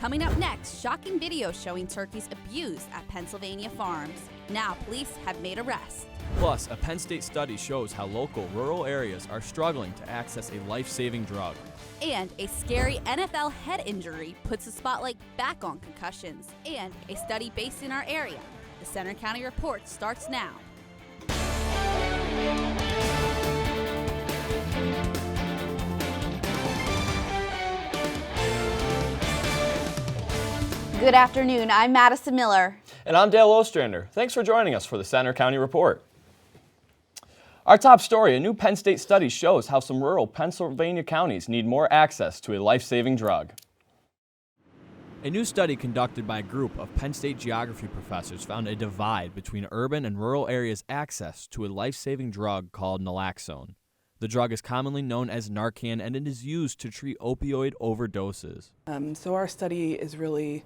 Coming up next, shocking video showing turkeys abused at Pennsylvania farms. Now police have made arrests. Plus, a Penn State study shows how local rural areas are struggling to access a life-saving drug. And a scary NFL head injury puts the spotlight back on concussions. And a study based in our area. The Center County Report starts now. Good afternoon, I'm Madison Miller. And I'm Dale Ostrander. Thanks for joining us for the Center County Report. Our top story, a new Penn State study shows how some rural Pennsylvania counties need more access to a life-saving drug. A new study conducted by a group of Penn State geography professors found a divide between urban and rural areas' access to a life-saving drug called naloxone. The drug is commonly known as Narcan, and it is used to treat opioid overdoses. So our study is really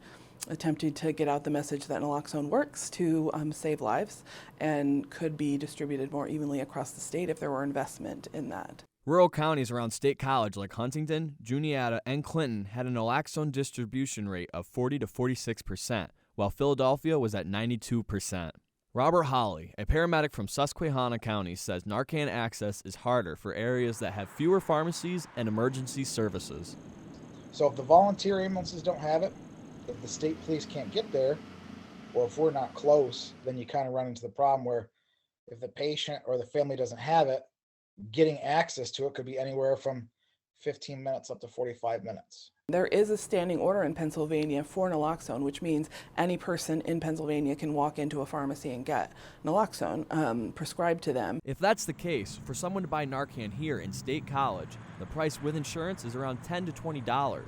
attempting to get out the message that naloxone works to save lives and could be distributed more evenly across the state if there were investment in that. Rural counties around State College like Huntington, Juniata, and Clinton had a naloxone distribution rate of 40 to 46%, while Philadelphia was at 92%. Robert Hawley, a paramedic from Susquehanna County, says Narcan access is harder for areas that have fewer pharmacies and emergency services. So if the volunteer ambulances don't have it, if the state police can't get there, or if we're not close, then you kind of run into the problem where if the patient or the family doesn't have it, getting access to it could be anywhere from 15 minutes up to 45 minutes. There is a standing order in Pennsylvania for naloxone, which means any person in Pennsylvania can walk into a pharmacy and get naloxone prescribed to them. If that's the case, for someone to buy Narcan here in State College, the price with insurance is around $10 to $20.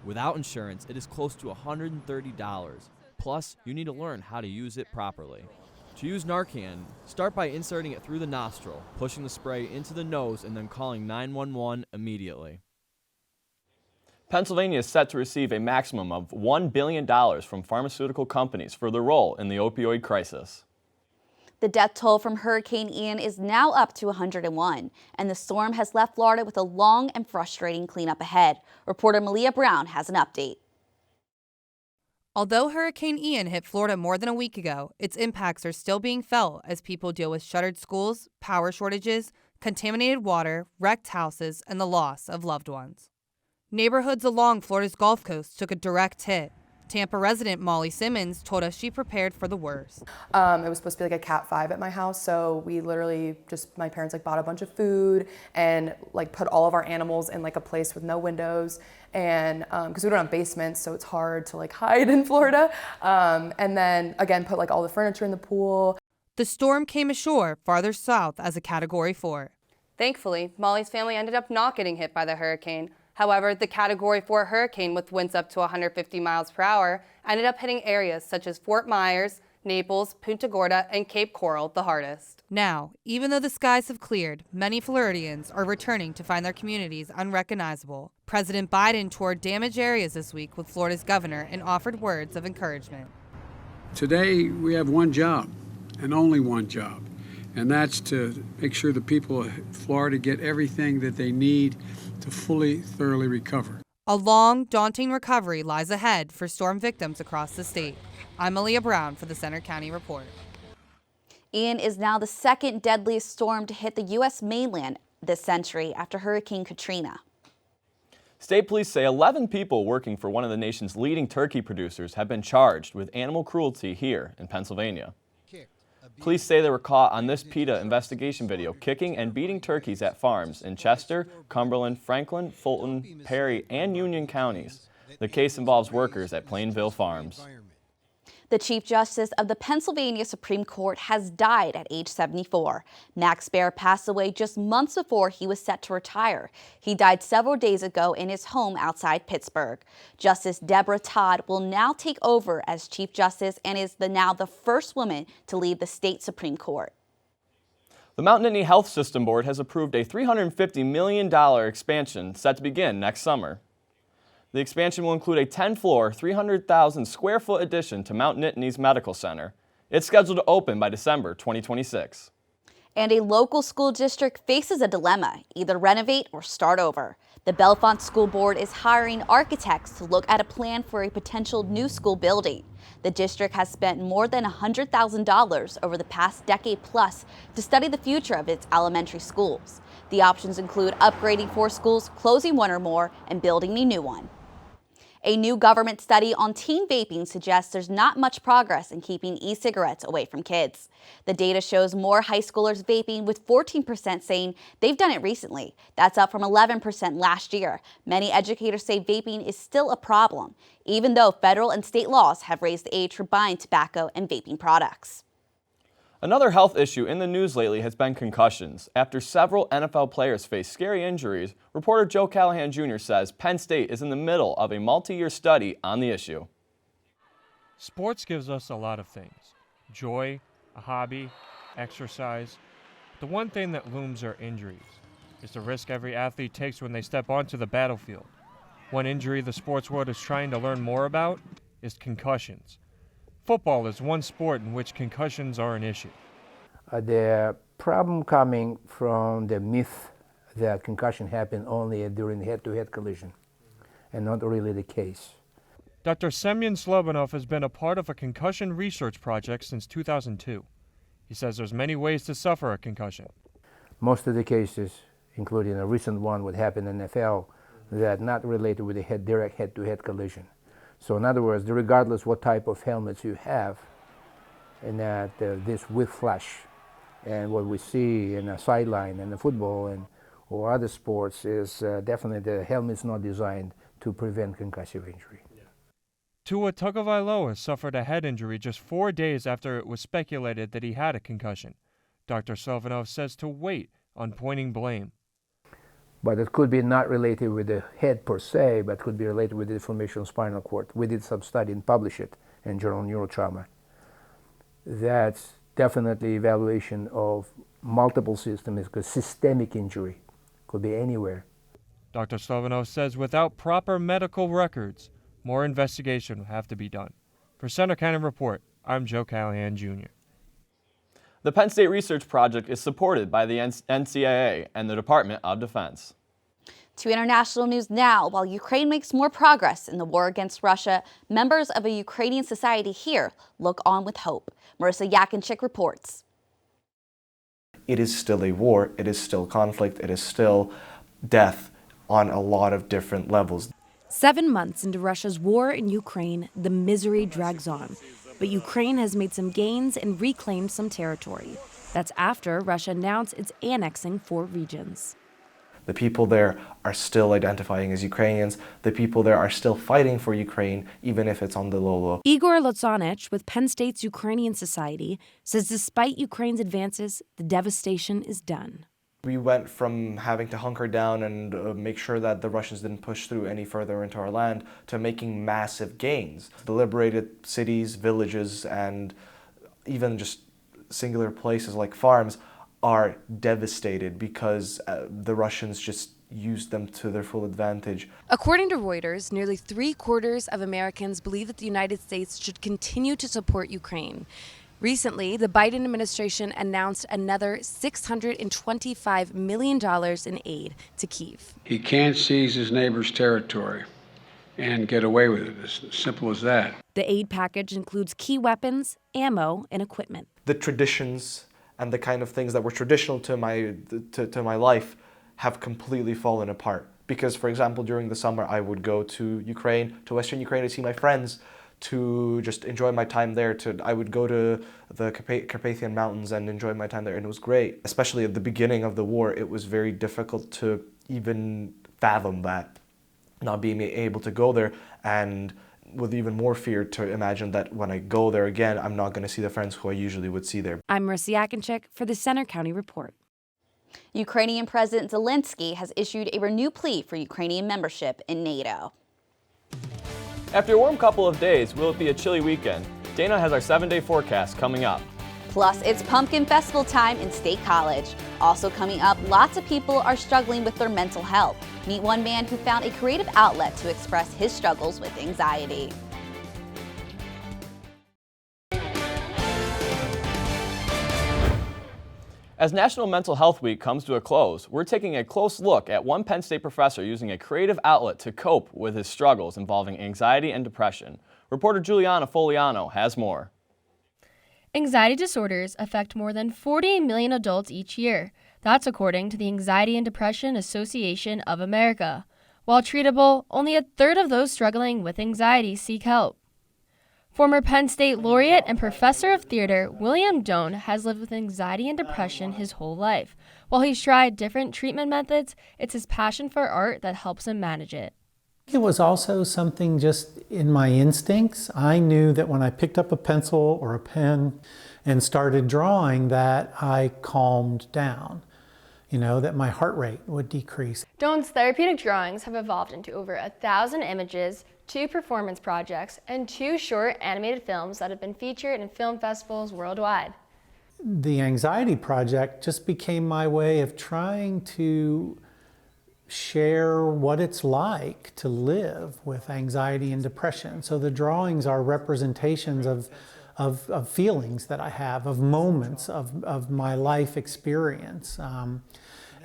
Without insurance, it is close to $130. Plus, you need to learn how to use it properly. To use Narcan, start by inserting it through the nostril, pushing the spray into the nose, and then calling 911 immediately. Pennsylvania is set to receive a maximum of $1 billion from pharmaceutical companies for their role in the opioid crisis. The death toll from Hurricane Ian is now up to 101, and the storm has left Florida with a long and frustrating cleanup ahead. Reporter Malia Brown has an update. Although Hurricane Ian hit Florida more than a week ago, its impacts are still being felt as people deal with shuttered schools, power shortages, contaminated water, wrecked houses, and the loss of loved ones. Neighborhoods along Florida's Gulf Coast took a direct hit. Tampa resident Molly Simmons told us she prepared for the worst. It was supposed to be like a Cat 5 at my house, so we literally my parents bought a bunch of food and put all of our animals in a place with no windows, and because we don't have basements, so it's hard to hide in Florida. And then again, put all the furniture in the pool. The storm came ashore farther south as a Category 4. Thankfully, Molly's family ended up not getting hit by the hurricane. However, the Category 4 hurricane with winds up to 150 miles per hour ended up hitting areas such as Fort Myers, Naples, Punta Gorda, and Cape Coral the hardest. Now, even though the skies have cleared, many Floridians are returning to find their communities unrecognizable. President Biden toured damaged areas this week with Florida's governor and offered words of encouragement. Today, we have one job, and only one job, and that's to make sure the people of Florida get everything that they need to thoroughly recover. A long, daunting recovery lies ahead for storm victims across the state. I'm Malia Brown for the Center County Report. Ian is now the second deadliest storm to hit the U.S. mainland this century after Hurricane Katrina. State police say 11 people working for one of the nation's leading turkey producers have been charged with animal cruelty here in Pennsylvania. Police say they were caught on this PETA investigation video kicking and beating turkeys at farms in Chester, Cumberland, Franklin, Fulton, Perry, and Union counties. The case involves workers at Plainville Farms. The Chief Justice of the Pennsylvania Supreme Court has died at age 74. Max Baer passed away just months before he was set to retire. He died several days ago in his home outside Pittsburgh. Justice Deborah Todd will now take over as Chief Justice and is now the first woman to lead the state Supreme Court. The Mount Nittany Health System Board has approved a $350 million expansion set to begin next summer. The expansion will include a 10-floor, 300,000 square foot addition to Mount Nittany's Medical Center. It's scheduled to open by December 2026. And a local school district faces a dilemma, either renovate or start over. The Bellefonte School Board is hiring architects to look at a plan for a potential new school building. The district has spent more than $100,000 over the past decade plus to study the future of its elementary schools. The options include upgrading 4 schools, closing 1 or more, and building a new one. A new government study on teen vaping suggests there's not much progress in keeping e-cigarettes away from kids. The data shows more high schoolers vaping, with 14% saying they've done it recently. That's up from 11% last year. Many educators say vaping is still a problem, even though federal and state laws have raised the age for buying tobacco and vaping products. Another health issue in the news lately has been concussions. After several NFL players face scary injuries, reporter Joe Callahan Jr. says Penn State is in the middle of a multi-year study on the issue. Sports gives us a lot of things: joy, a hobby, exercise. The one thing that looms are injuries. It's the risk every athlete takes when they step onto the battlefield. One injury the sports world is trying to learn more about is concussions. Football is one sport in which concussions are an issue. The problem coming from the myth that concussion happen only during head-to-head collision, and not really the case. Dr. Semyon Slobanov has been a part of a concussion research project since 2002. He says there's many ways to suffer a concussion. Most of the cases, including a recent one what happened in the NFL, that not related with a direct head-to-head collision. So in other words, regardless what type of helmets you have, and that this whiplash, and what we see in a sideline and the football and or other sports is definitely the helmet's not designed to prevent concussive injury. Tua Tagovailoa suffered a head injury just 4 days after it was speculated that he had a concussion. Dr. Slovanov says to wait on pointing blame. But it could be not related with the head per se, but could be related with the inflammation of spinal cord. We did some study and published it in Journal of Neurotrauma. That's definitely evaluation of multiple systems, because systemic injury could be anywhere. Dr. Slovanov says without proper medical records, more investigation will have to be done. For Center County Report, I'm Joe Callahan Jr. The Penn State Research Project is supported by the NCAA and the Department of Defense. To international news now. While Ukraine makes more progress in the war against Russia, members of a Ukrainian society here look on with hope. Marissa Yakinchik reports. It is still a war, it is still conflict, it is still death on a lot of different levels. 7 months into Russia's war in Ukraine, the misery drags on. But Ukraine has made some gains and reclaimed some territory. That's after Russia announced it's annexing 4 regions. The people there are still identifying as Ukrainians. The people there are still fighting for Ukraine, even if it's on the low. Igor Lotsonich with Penn State's Ukrainian Society says despite Ukraine's advances, the devastation is done. We went from having to hunker down and make sure that the Russians didn't push through any further into our land to making massive gains. The liberated cities, villages, and even just singular places like farms are devastated because the Russians just used them to their full advantage. According to Reuters, nearly 3/4 of Americans believe that the United States should continue to support Ukraine. Recently, the Biden administration announced another $625 million in aid to Kyiv. He can't seize his neighbor's territory and get away with it. It's as simple as that. The aid package includes key weapons, ammo, and equipment. The traditions and the kind of things that were traditional to my life have completely fallen apart. Because, for example, during the summer, I would go to Ukraine, to Western Ukraine, to see my friends, to just enjoy my time there. I would go to the Carpathian Mountains and enjoy my time there, and it was great. Especially at the beginning of the war, it was very difficult to even fathom that, not being able to go there, and with even more fear to imagine that when I go there again, I'm not going to see the friends who I usually would see there. I'm Marissa Yakinchik for the Center County Report. Ukrainian President Zelensky has issued a renewed plea for Ukrainian membership in NATO. After a warm couple of days, will it be a chilly weekend? Dana has our 7-day forecast coming up. Plus, it's Pumpkin Festival time in State College. Also coming up, lots of people are struggling with their mental health. Meet one man who found a creative outlet to express his struggles with anxiety. As National Mental Health Week comes to a close, we're taking a close look at one Penn State professor using a creative outlet to cope with his struggles involving anxiety and depression. Reporter Juliana Foliano has more. Anxiety disorders affect more than 40 million adults each year. That's according to the Anxiety and Depression Association of America. While treatable, only a third of those struggling with anxiety seek help. Former Penn State laureate and professor of theater William Doan has lived with anxiety and depression his whole life. While he's tried different treatment methods, it's his passion for art that helps him manage it. It was also something just in my instincts. I knew that when I picked up a pencil or a pen and started drawing that I calmed down. That my heart rate would decrease. Doan's therapeutic drawings have evolved into over 1,000 images, 2 performance projects, and 2 short animated films that have been featured in film festivals worldwide. The Anxiety Project just became my way of trying to share what it's like to live with anxiety and depression. So the drawings are representations of feelings that I have, of moments of my life experience.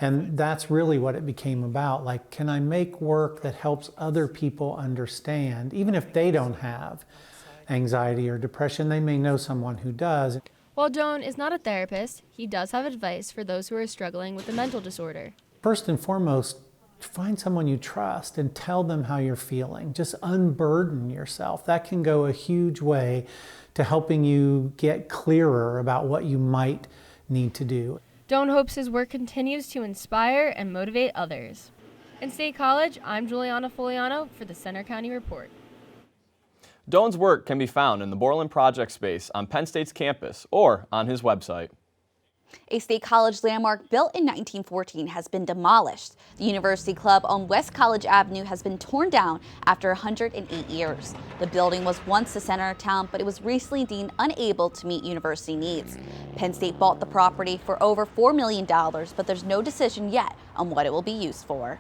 And that's really what it became about. Like, can I make work that helps other people understand, even if they don't have anxiety or depression, they may know someone who does. While Doan is not a therapist, he does have advice for those who are struggling with a mental disorder. First and foremost, find someone you trust and tell them how you're feeling. Just unburden yourself. That can go a huge way to helping you get clearer about what you might need to do. Doan hopes his work continues to inspire and motivate others. In State College, I'm Juliana Foliano for the Center County Report. Doan's work can be found in the Borland Project space on Penn State's campus or on his website. A State College landmark built in 1914 has been demolished. The University Club on West College Avenue has been torn down after 108 years. The building was once the center of town, but it was recently deemed unable to meet university needs. Penn State bought the property for over $4 million, but there's no decision yet on what it will be used for.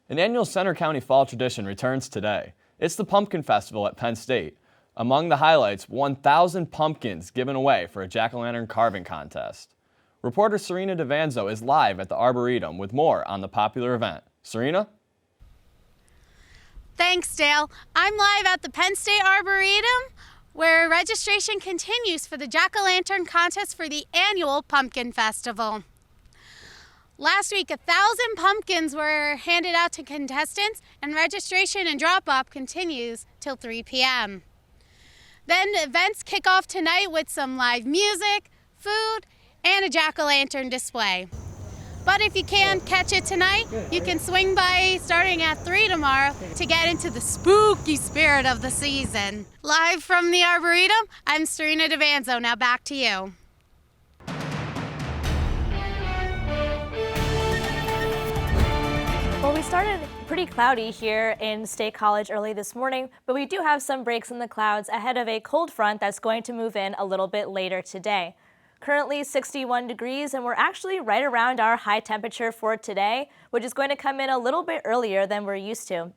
An annual Center County Fall tradition returns today. It's the Pumpkin Festival at Penn State. Among the highlights, 1,000 pumpkins given away for a jack-o'-lantern carving contest. Reporter Serena DeVanzo is live at the Arboretum with more on the popular event. Serena? Thanks, Dale. I'm live at the Penn State Arboretum, where registration continues for the jack-o'-lantern contest for the annual Pumpkin Festival. Last week, 1,000 pumpkins were handed out to contestants, and registration and drop-off continues till 3 p.m. Then events kick off tonight with some live music, food, and a jack-o'-lantern display. But if you can't catch it tonight, you can swing by starting at 3 tomorrow to get into the spooky spirit of the season. Live from the Arboretum, I'm Serena DeVanzo. Now back to you. Well, we started pretty cloudy here in State College early this morning, but we do have some breaks in the clouds ahead of a cold front that's going to move in a little bit later today. Currently 61 degrees, and we're actually right around our high temperature for today, which is going to come in a little bit earlier than we're used to.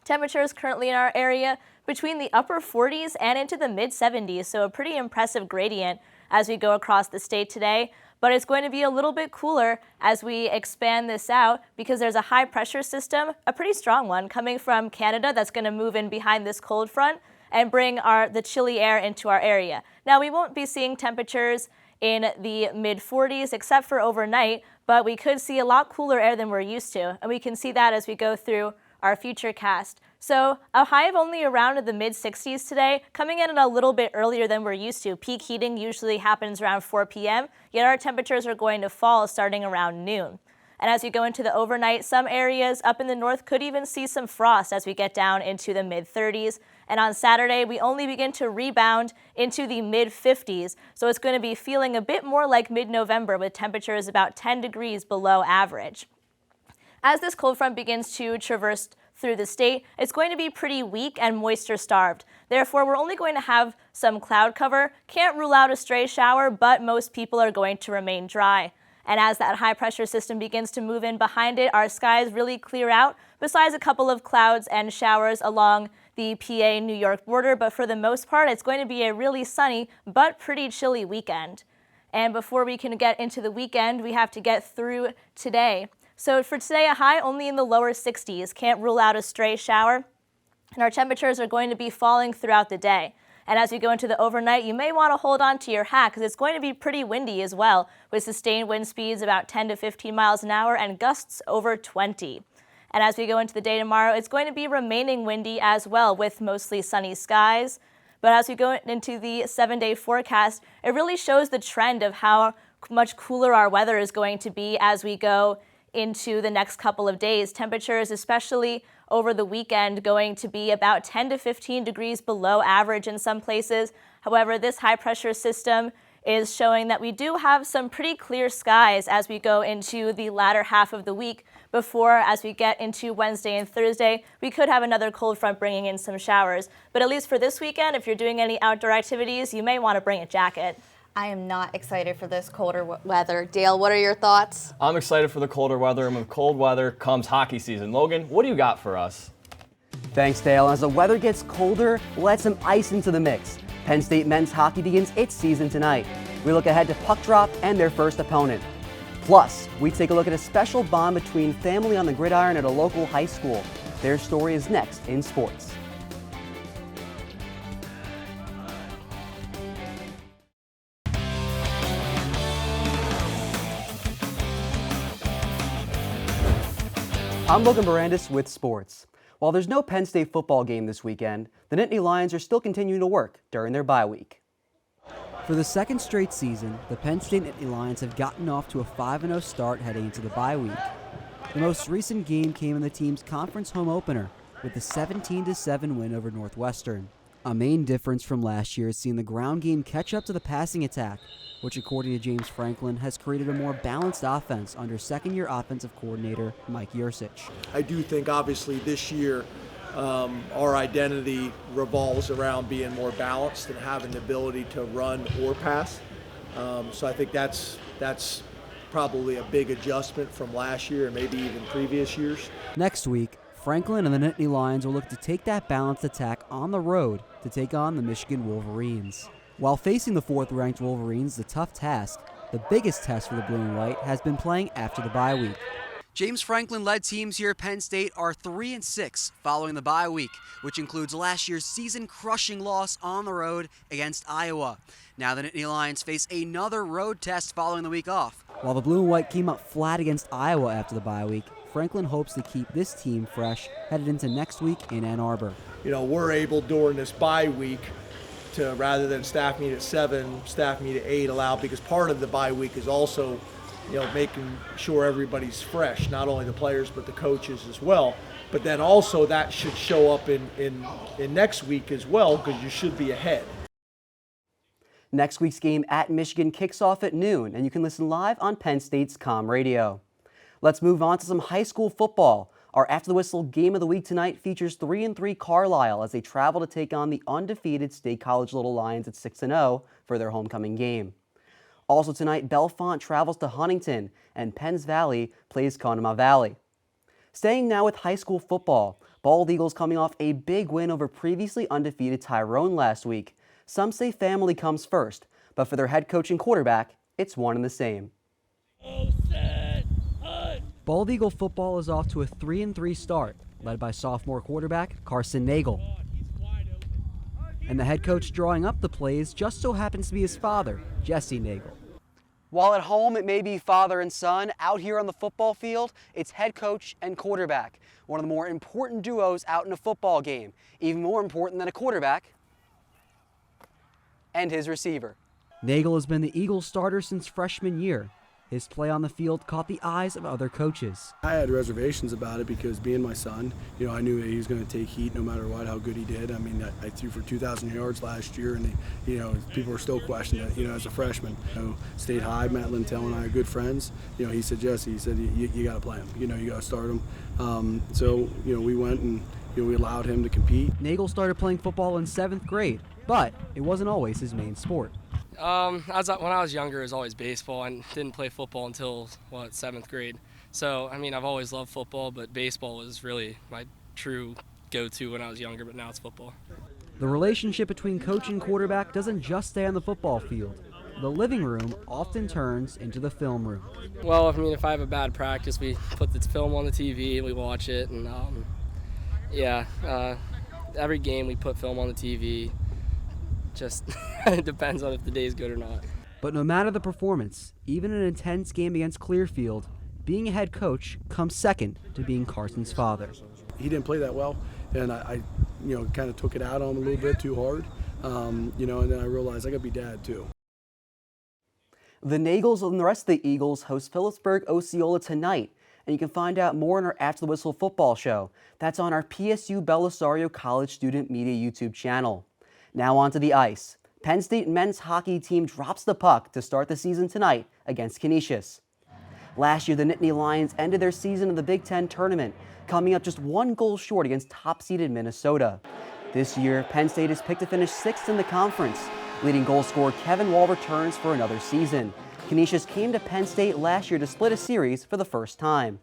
Temperatures currently in our area between the upper 40s and into the mid 70s, so a pretty impressive gradient as we go across the state today. But it's going to be a little bit cooler as we expand this out because there's a high pressure system, a pretty strong one, coming from Canada that's going to move in behind this cold front and bring the chilly air into our area. Now, we won't be seeing temperatures in the mid 40s except for overnight, but we could see a lot cooler air than we're used to, and we can see that as we go through our future cast. So a high of only around the mid 60s today, coming in a little bit earlier than we're used to. Peak heating usually happens around 4 p.m., yet our temperatures are going to fall starting around noon. And as we go into the overnight, some areas up in the north could even see some frost as we get down into the mid 30s. And on Saturday, we only begin to rebound into the mid 50s. So it's going to be feeling a bit more like mid-November with temperatures about 10 degrees below average. As this cold front begins to traverse through the state, it's going to be pretty weak and moisture starved. Therefore, we're only going to have some cloud cover. Can't rule out a stray shower, but most people are going to remain dry. And as that high pressure system begins to move in behind it, our skies really clear out, besides a couple of clouds and showers along the PA-New York border. But for the most part, it's going to be a really sunny but pretty chilly weekend. And before we can get into the weekend, we have to get through today. So for today, a high only in the lower 60s. Can't rule out a stray shower. And our temperatures are going to be falling throughout the day. And as we go into the overnight, you may want to hold on to your hat because it's going to be pretty windy as well, with sustained wind speeds about 10 to 15 miles an hour and gusts over 20. And as we go into the day tomorrow, it's going to be remaining windy as well, with mostly sunny skies. But as we go into the 7-day forecast, it really shows the trend of how much cooler our weather is going to be as we go into the next couple of days. Temperatures, especially over the weekend, going to be about 10 to 15 degrees below average in some places. However, this high pressure system is showing that we do have some pretty clear skies as we go into the latter half of the week before, as we get into Wednesday and Thursday, we could have another cold front bringing in some showers. But at least for this weekend, if you're doing any outdoor activities, you may want to bring a jacket. I am not excited for this colder weather. Dale, what are your thoughts? I'm excited for the colder weather, and with cold weather comes hockey season. Logan, what do you got for us? Thanks, Dale. As the weather gets colder, we'll add some ice into the mix. Penn State men's hockey begins its season tonight. We look ahead to puck drop and their first opponent. Plus, we take a look at a special bond between family on the gridiron at a local high school. Their story is next in sports. I'm Logan Barandis with sports. While there's no Penn State football game this weekend, the Nittany Lions are still continuing to work during their bye week. For the second straight season, the Penn State Nittany Lions have gotten off to a 5-0 start heading into the bye week. The most recent game came in the team's conference home opener with a 17-7 win over Northwestern. A main difference from last year is seeing the ground game catch up to the passing attack, which according to James Franklin has created a more balanced offense under second-year offensive coordinator Mike Yursich. I do think obviously this year our identity revolves around being more balanced and having the ability to run or pass. So I think that's probably a big adjustment from last year and maybe even previous years. Next week, Franklin and the Nittany Lions will look to take that balanced attack on the road to take on the Michigan Wolverines. While facing the fourth-ranked Wolverines is a tough task, the biggest test for the blue and white has been playing after the bye week. James Franklin-led teams here at Penn State are 3-6 following the bye week, which includes last year's season-crushing loss on the road against Iowa. Now the Nittany Lions face another road test following the week off. While the blue and white came up flat against Iowa after the bye week, Franklin hopes to keep this team fresh headed into next week in Ann Arbor. You know, we're able during this bye week to, rather than staff meet at 7, staff meet at 8 allowed, because part of the bye week is also, you know, making sure everybody's fresh, not only the players but the coaches as well. But then also that should show up in next week as well, because you should be ahead. Next week's game at Michigan kicks off at noon, and you can listen live on Penn State's Com Radio. Let's move on to some high school football. Our After the Whistle game of the week tonight features 3-3 Carlisle as they travel to take on the undefeated State College Little Lions at 6-0 for their homecoming game. Also tonight, Bellefonte travels to Huntington and Penns Valley plays Conemaugh Valley. Staying now with high school football, Bald Eagles coming off a big win over previously undefeated Tyrone last week. Some say family comes first, but for their head coach and quarterback, it's one and the same. Bald Eagle football is off to a 3-3 start, led by sophomore quarterback Carson Nagel. And the head coach drawing up the plays just so happens to be his father, Jesse Nagel. While at home it may be father and son, out here on the football field, it's head coach and quarterback, one of the more important duos out in a football game, even more important than a quarterback and his receiver. Nagel has been the Eagles starter since freshman year. His play on the field caught the eyes of other coaches. I had reservations about it because being my son, you know, I knew that he was going to take heat no matter what, how good he did. I mean, I threw for 2,000 yards last year, and you know, people were still questioning it. You know, as a freshman, you know, stayed high. Matt Lintel and I are good friends. You know, he said, Jesse, he said, you got to play him. You know, you got to start him. So you know, we went and we allowed him to compete. Nagel started playing football in 7th grade, but it wasn't always his main sport. When I was younger, it was always baseball. I didn't play football until, 7th grade. So, I mean, I've always loved football, but baseball was really my true go-to when I was younger, but now it's football. The relationship between coach and quarterback doesn't just stay on the football field. the living room often turns into the film room. Well, I mean, if I have a bad practice, we put the film on the TV and we watch it, and every game we put film on the TV. Just it depends on if the day's good or not. But no matter the performance, even an intense game against Clearfield, being a head coach comes second to being Carson's father. He didn't play that well, and I kind of took it out on him a little bit too hard, and then I realized I got to be dad too. The Nagels and the rest of the Eagles host Phillipsburg Osceola tonight, and you can find out more in our After the Whistle football show. That's on our PSU Belisario College Student Media YouTube channel. Now on to the ice. Penn State men's hockey team drops the puck to start the season tonight against Canisius. Last year, the Nittany Lions ended their season in the Big Ten tournament, coming up just 1 goal short against top-seeded Minnesota. This year, Penn State is picked to finish 6th in the conference. Leading goal scorer Kevin Wall returns for another season. Canisius came to Penn State last year to split a series for the first time.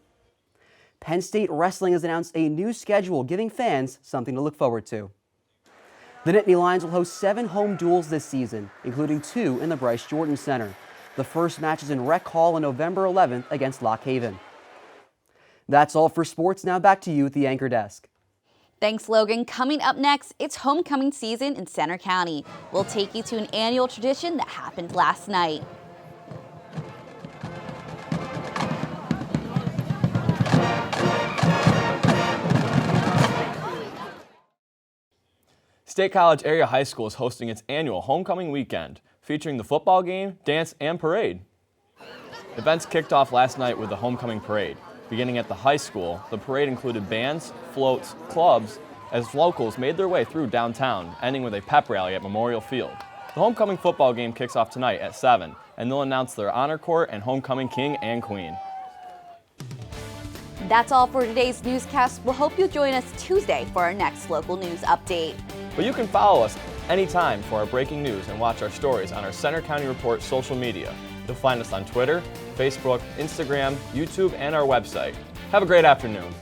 Penn State Wrestling has announced a new schedule, giving fans something to look forward to. The Nittany Lions will host 7 home duels this season, including 2 in the Bryce Jordan Center. The first match is in Rec Hall on November 11th against Lock Haven. That's all for sports. Now back to you at the anchor desk. Thanks, Logan. Coming up next, it's homecoming season in Center County. We'll take you to an annual tradition that happened last night. State College Area High School is hosting its annual homecoming weekend, featuring the football game, dance, and parade. Events kicked off last night with the homecoming parade. Beginning at the high school, the parade included bands, floats, clubs, as locals made their way through downtown, ending with a pep rally at Memorial Field. The homecoming football game kicks off tonight at 7, and they'll announce their honor court and homecoming king and queen. That's all for today's newscast. We'll hope you'll join us Tuesday for our next local news update. But you can follow us anytime for our breaking news and watch our stories on our Center County Report social media. You'll find us on Twitter, Facebook, Instagram, YouTube, and our website. Have a great afternoon.